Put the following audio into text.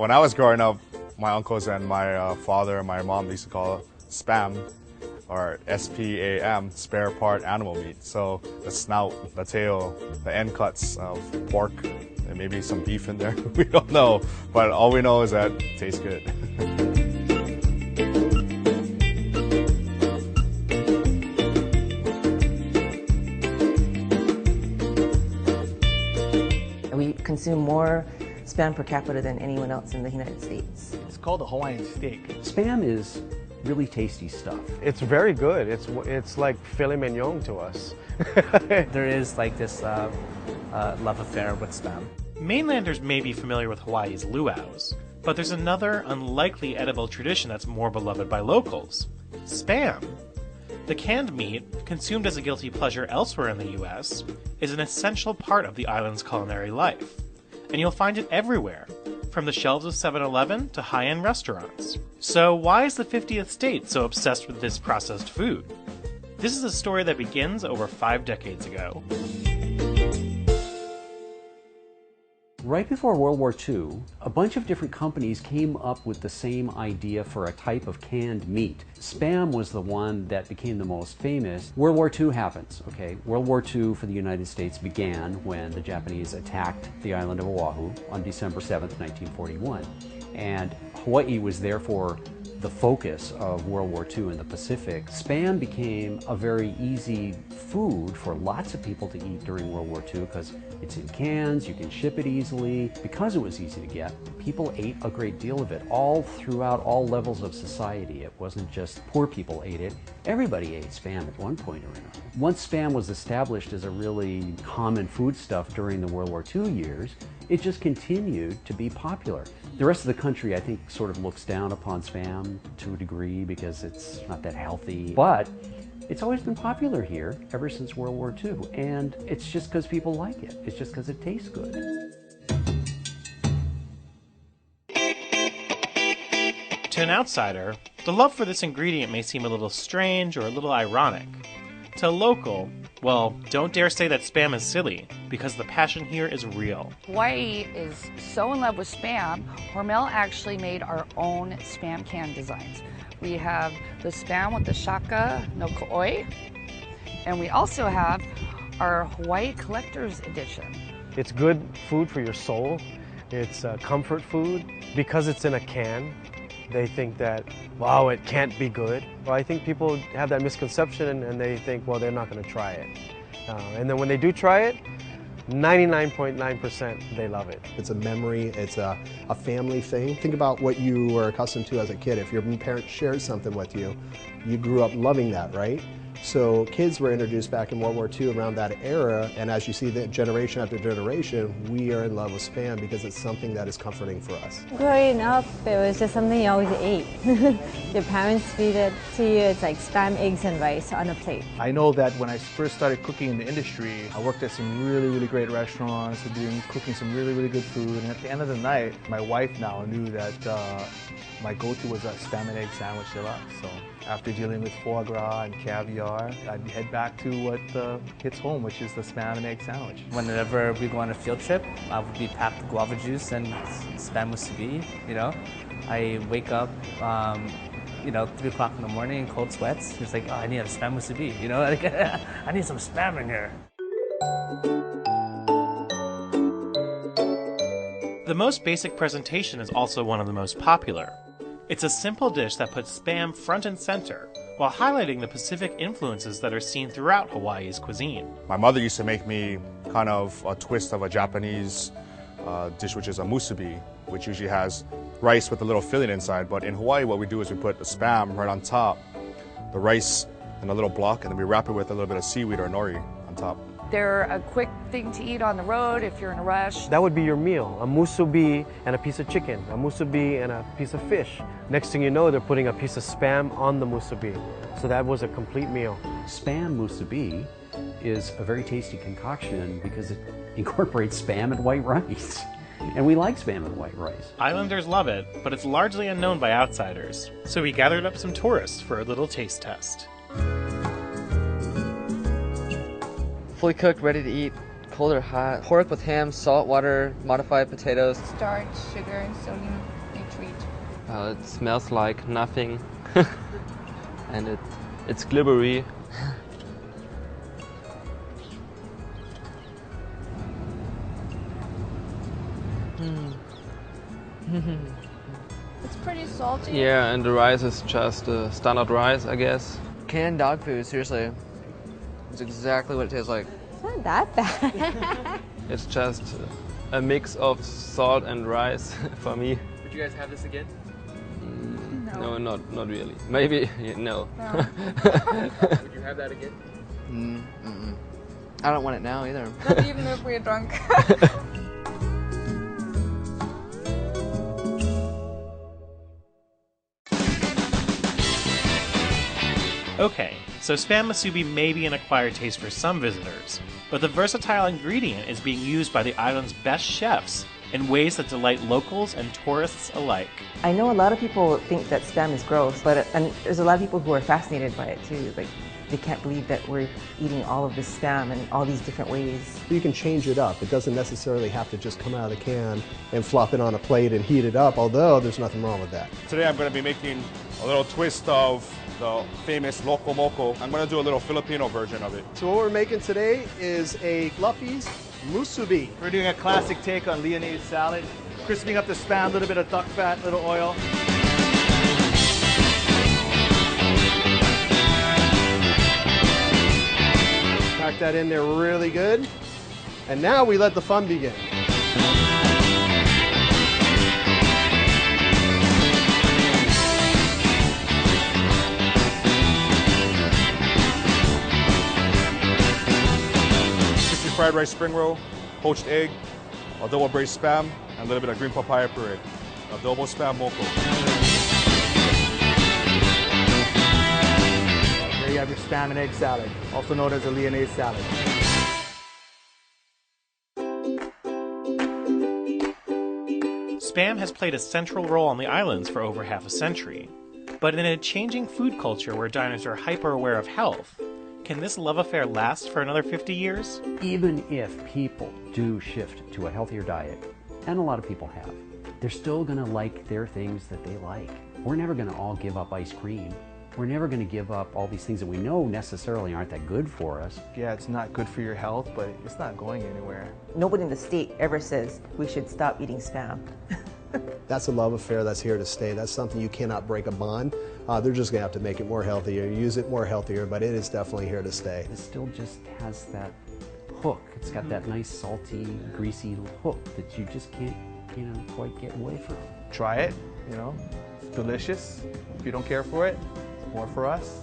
When I was growing up, my uncles and my father and my mom used to call it spam, or SPAM, spare part animal meat. So the snout, the tail, the end cuts of pork, and maybe some beef in there. We don't know, but all we know is that it tastes good. We consume more spam per capita than anyone else in the United States. It's called a Hawaiian steak. Spam is really tasty stuff. It's very good. It's like filet mignon to us. There is like this love affair with spam. Mainlanders may be familiar with Hawaii's luau's, but there's another unlikely edible tradition that's more beloved by locals: spam. The canned meat, consumed as a guilty pleasure elsewhere in the US, is an essential part of the island's culinary life. And you'll find it everywhere, from the shelves of 7-Eleven to high-end restaurants. So why is the 50th state so obsessed with this processed food? This is a story that begins over 5 decades ago. Right before World War II, a bunch of different companies came up with the same idea for a type of canned meat. Spam was the one that became the most famous. World War II happens, okay? World War II for the United States began when the Japanese attacked the island of Oahu on December 7th, 1941. And Hawaii was therefore the focus of World War II in the Pacific. Spam became a very easy food for lots of people to eat during World War II because it's in cans, you can ship it easily. Because it was easy to get, people ate a great deal of it all throughout all levels of society. It wasn't just poor people ate it. Everybody ate spam at one point or another. Once spam was established as a really common foodstuff during the World War II years, it just continued to be popular. The rest of the country, I think, sort of looks down upon spam to a degree because it's not that healthy. But it's always been popular here ever since World War II. And it's just because people like it. It's just because it tastes good. To an outsider, the love for this ingredient may seem a little strange or a little ironic. To a local, well, don't dare say that spam is silly, because the passion here is real. Hawaii is so in love with spam, Hormel actually made our own spam can designs. We have the spam with the shaka no ko'oi, and we also have our Hawaii Collector's Edition. It's good food for your soul. It's comfort food. Because it's in a can, they think that, wow, it can't be good. Well, I think people have that misconception and they think, well, they're not going to try it. And then when they do try it, 99.9% they love it. It's a memory, it's a family thing. Think about what you were accustomed to as a kid. If your parents shared something with you, you grew up loving that, right? So kids were introduced back in World War II around that era, and as you see that generation after generation, we are in love with spam because it's something that is comforting for us. Growing up, it was just something you always ate. Your parents feed it to you. It's like spam, eggs, and rice on a plate. I know that when I first started cooking in the industry, I worked at some really great restaurants, cooking some really good food, and at the end of the night, my wife now knew that my go-to was a spam and egg sandwich de luxe. So after dealing with foie gras and caviar, I'd head back to what hits home, which is the spam and egg sandwich. Whenever we go on a field trip, I would be packed guava juice and spam musubi, you know. I wake up, 3 o'clock in the morning, cold sweats. It's like, oh, I need a spam musubi, you know. Like, I need some spam in here. The most basic presentation is also one of the most popular. It's a simple dish that puts spam front and center, while highlighting the Pacific influences that are seen throughout Hawaii's cuisine. My mother used to make me kind of a twist of a Japanese dish, which is a musubi, which usually has rice with a little filling inside. But in Hawaii, what we do is we put the spam right on top, the rice in a little block, and then we wrap it with a little bit of seaweed or nori on top. They're a quick thing to eat on the road if you're in a rush. That would be your meal, a musubi and a piece of chicken, a musubi and a piece of fish. Next thing you know, they're putting a piece of spam on the musubi. So that was a complete meal. Spam musubi is a very tasty concoction because it incorporates spam and white rice. And we like spam and white rice. Islanders love it, but it's largely unknown by outsiders. So we gathered up some tourists for a little taste test. Fully cooked, ready to eat, cold or hot. Pork with ham, salt, water, modified potatoes. Starch, sugar, sodium nitrate. It smells like nothing, and it's glibbery. It's pretty salty. Yeah, and the rice is just standard rice, I guess. Canned dog food, seriously. It's exactly what it tastes like. It's not that bad. It's just a mix of salt and rice for me. Would you guys have this again? No, not really. Maybe, no. Would you have that again? I don't want it now either. Not even if we're drunk. Okay, so Spam musubi may be an acquired taste for some visitors, but the versatile ingredient is being used by the island's best chefs in ways that delight locals and tourists alike. I know a lot of people think that Spam is gross, and there's a lot of people who are fascinated by it too. Like, they can't believe that we're eating all of this Spam in all these different ways. You can change it up. It doesn't necessarily have to just come out of the can and flop it on a plate and heat it up, although there's nothing wrong with that. Today I'm going to be making a little twist of the famous loco moco. I'm going to do a little Filipino version of it. So what we're making today is a Fluffy's musubi. We're doing a classic take on Leonese salad. Crisping up the Spam, a little bit of duck fat, little oil. Pack that in there really good. And now we let the fun begin. Crispy fried rice spring roll, poached egg, adobo braised Spam, and a little bit of green papaya puree. Adobo Spam moco. There you have your Spam and egg salad, also known as a Leonese salad. Spam has played a central role on the islands for over half a century. But in a changing food culture where diners are hyper-aware of health, can this love affair last for another 50 years? Even if people do shift to a healthier diet, and a lot of people have, they're still going to like their things that they like. We're never going to all give up ice cream. We're never going to give up all these things that we know necessarily aren't that good for us. Yeah, it's not good for your health, but it's not going anywhere. Nobody in the state ever says we should stop eating Spam. That's a love affair that's here to stay. That's something you cannot break a bond. They're just going to have to make it more healthier, use it more healthier, but it is definitely here to stay. It still just has that hook. It's got that nice, salty, greasy hook that you just can't, quite get away from. Try it, it's delicious. If you don't care for it, it's more for us.